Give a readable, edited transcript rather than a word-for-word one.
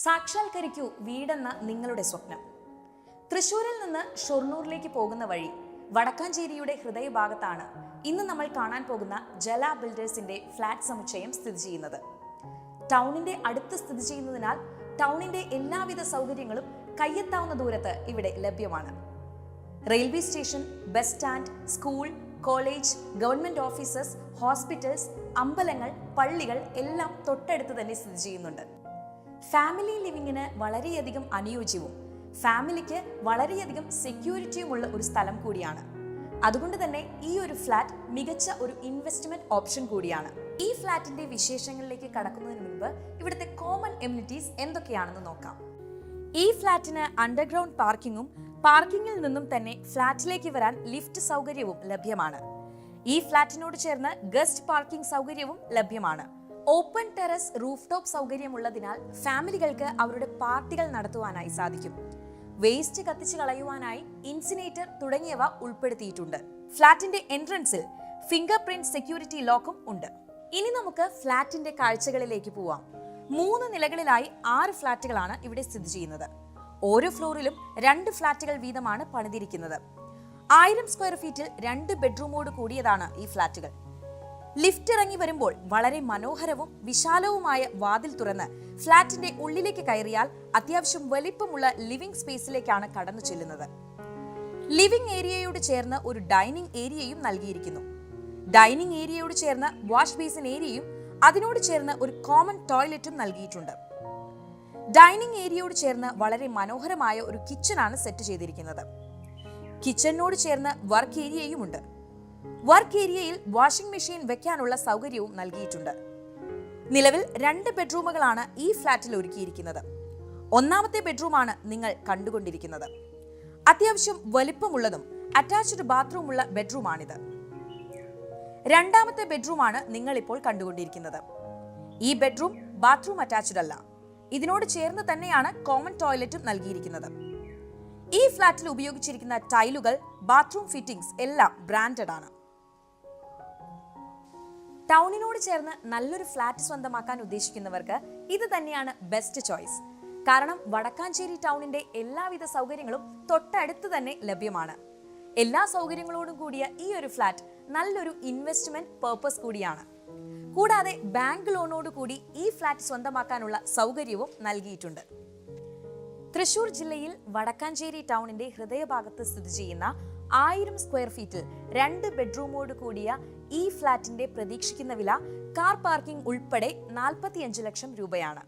സാക്ഷാത്കരിക്കൂ വീടെന്ന നിങ്ങളുടെ സ്വപ്നം. തൃശ്ശൂരിൽ നിന്ന് ഷൊർണൂരിലേക്ക് പോകുന്ന വഴി വടക്കാഞ്ചേരിയുടെ ഹൃദയഭാഗത്താണ് ഇന്ന് നമ്മൾ കാണാൻ പോകുന്ന ജല ബിൽഡേഴ്സിന്റെ ഫ്ലാറ്റ് സമുച്ചയം സ്ഥിതി ചെയ്യുന്നത്. ടൗണിന്റെ അടുത്ത് സ്ഥിതി ചെയ്യുന്നതിനാൽ ടൗണിന്റെ എല്ലാവിധ സൗകര്യങ്ങളും കയ്യെത്താവുന്ന ദൂരത്ത് ഇവിടെ ലഭ്യമാണ്. Railway station, bus stand, school, college, government offices, hospitals, അമ്പലങ്ങൾ, പള്ളികൾ എല്ലാം തൊട്ടടുത്ത് തന്നെ സ്ഥിതി ചെയ്യുന്നുണ്ട്. ഫാമിലി ലിവിങ്ങിന് വളരെയധികം അനുയോജ്യവും ഫാമിലിക്ക് വളരെയധികം സെക്യൂരിറ്റിയുമുള്ള ഒരു സ്ഥലം കൂടിയാണ്. അതുകൊണ്ട് തന്നെ ഈ ഒരു ഫ്ലാറ്റ് മികച്ച ഒരു ഇൻവെസ്റ്റ്മെന്റ് ഓപ്ഷൻ കൂടിയാണ്. ഈ ഫ്ലാറ്റിന്റെ വിശേഷങ്ങളിലേക്ക് കടക്കുന്നതിന് മുൻപ് ഇവിടുത്തെ കോമൺ എമ്യൂണിറ്റീസ് എന്തൊക്കെയാണെന്ന് നോക്കാം. ഈ ഫ്ലാറ്റിന് അണ്ടർഗ്രൗണ്ട് പാർക്കിങ്ങും പാർക്കിങ്ങിൽ നിന്നും തന്നെ ഫ്ലാറ്റിലേക്ക് വരാൻ ലിഫ്റ്റ് സൗകര്യവും ലഭ്യമാണ്. ഈ ഫ്ലാറ്റിനോട് ചേർന്ന് ഗസ്റ്റ് പാർക്കിംഗ് സൗകര്യവും ലഭ്യമാണ്. ഓപ്പൺ ടെറസ് റൂഫ് ടോപ്പ് സൗകര്യമുള്ളതിനാൽ ഫാമിലികൾക്ക് അവരുടെ പാർട്ടികൾ നടത്തുവാനായി സാധിക്കും. വേസ്റ്റ് കത്തിച്ച് കളയുവാനായി ഇൻസിനേറ്റർ തുടങ്ങിയവ ഉൾപ്പെടുത്തിയിട്ടുണ്ട്. ഫ്ലാറ്റിന്റെ എൻട്രൻസിൽ ഫിംഗർ പ്രിന്റ് സെക്യൂരിറ്റി ലോക്കും ഉണ്ട്. ഇനി നമുക്ക് ഫ്ലാറ്റിന്റെ കാഴ്ചകളിലേക്ക് പോവാം. 3 നിലകളിലായി 6 ഫ്ലാറ്റുകളാണ് ഇവിടെ സ്ഥിതി ചെയ്യുന്നത്. ഓരോ ഫ്ലോറിലും 2 ഫ്ലാറ്റുകൾ വീതമാണ് പണിതിരിക്കുന്നത്. 1000 സ്ക്വയർ ഫീറ്റിൽ 2 ബെഡ്റൂമോട് കൂടിയതാണ് ഈ ഫ്ലാറ്റുകൾ. ലിഫ്റ്റ് ഇറങ്ങി വരുമ്പോൾ വളരെ മനോഹരവും വിശാലവുമായ വാതിൽ തുറന്ന് ഫ്ലാറ്റിന്റെ ഉള്ളിലേക്ക് കയറിയാൽ അത്യാവശ്യം വലിപ്പമുള്ള ലിവിംഗ് സ്പേസിലേക്കാണ് കടന്നു ചെല്ലുന്നത്. ലിവിംഗ് ഏരിയയോട് ചേർന്ന് ഒരു ഡൈനിങ് ഏരിയയും നൽകിയിരിക്കുന്നു. ഡൈനിങ് ഏരിയയോട് ചേർന്ന് വാഷ് ബേസിൻ ഏരിയയും അതിനോട് ചേർന്ന് ഒരു കോമൺ ടോയ്ലറ്റും നൽകിയിട്ടുണ്ട്. ഡൈനിങ് ഏരിയയോട് ചേർന്ന് വളരെ മനോഹരമായ ഒരു കിച്ചണാണ് സെറ്റ് ചെയ്തിരിക്കുന്നത്. കിച്ചണിനോട് ചേർന്ന് വർക്ക് ഏരിയയും ഉണ്ട്. വർക്ക് ഏരിയയിൽ വാഷിംഗ് മെഷീൻ വെക്കാനുള്ള സൗകര്യവും നൽകിയിട്ടുണ്ട്. നിലവിൽ 2 ബെഡ്റൂമുകളാണ് ഈ ഫ്ലാറ്റിൽ ഒരുക്കിയിരിക്കുന്നത്. 1ാമത്തെ ബെഡ്റൂമാണ് നിങ്ങൾ കണ്ടുകൊണ്ടിരിക്കുന്നത്. അത്യാവശ്യം വലിപ്പമുള്ളതും അറ്റാച്ച്ഡ് ബാത്റൂമുള്ള ബെഡ്റൂമാണിത്. 2ാമത്തെ ബെഡ്റൂമാണ് നിങ്ങൾ ഇപ്പോൾ കണ്ടുകൊണ്ടിരിക്കുന്നത്. ഈ ബെഡ്റൂം ബാത്റൂം അറ്റാച്ച്ഡ് അല്ല. ഇതിനോട് ചേർന്ന് തന്നെയാണ് കോമൺ ടോയ്ലറ്റും നൽകിയിരിക്കുന്നത്. ഈ ഫ്ലാറ്റിൽ ഉപയോഗിച്ചിരിക്കുന്ന ടൈലുകൾ, ബാത്റൂം ഫിറ്റിംഗ്സ് എല്ലാം ബ്രാൻഡഡ് ആണ്. ടൗണിനോട് ചേർന്ന് നല്ലൊരു ഫ്ലാറ്റ് സ്വന്തമാക്കാൻ ഉദ്ദേശിക്കുന്നവർക്ക് ഇത് തന്നെയാണ് ബെസ്റ്റ് ചോയ്സ്. കാരണം വടക്കാഞ്ചേരി ടൗണിന്റെ എല്ലാവിധ സൗകര്യങ്ങളും തൊട്ടടുത്ത് തന്നെ ലഭ്യമാണ്. എല്ലാ സൗകര്യങ്ങളോടും കൂടിയ ഈ ഒരു ഫ്ലാറ്റ് നല്ലൊരു ഇൻവെസ്റ്റ്മെന്റ് പർപ്പസ് കൂടിയാണ്. കൂടാതെ ബാങ്ക് ലോണോട് കൂടി ഈ ഫ്ലാറ്റ് സ്വന്തമാക്കാനുള്ള സൗകര്യവും നൽകിയിട്ടുണ്ട്. തൃശൂർ ജില്ലയിൽ വടക്കാഞ്ചേരി ടൗണിന്റെ ഹൃദയഭാഗത്ത് സ്ഥിതി ചെയ്യുന്ന 1000 സ്ക്വയർ ഫീറ്റിൽ 2 ബെഡ്റൂമോട് കൂടിയ ഈ ഫ്ലാറ്റിന്റെ പ്രതീക്ഷിക്കുന്ന വില കാർ പാർക്കിംഗ് ഉൾപ്പെടെ 45 ലക്ഷം രൂപയാണ്.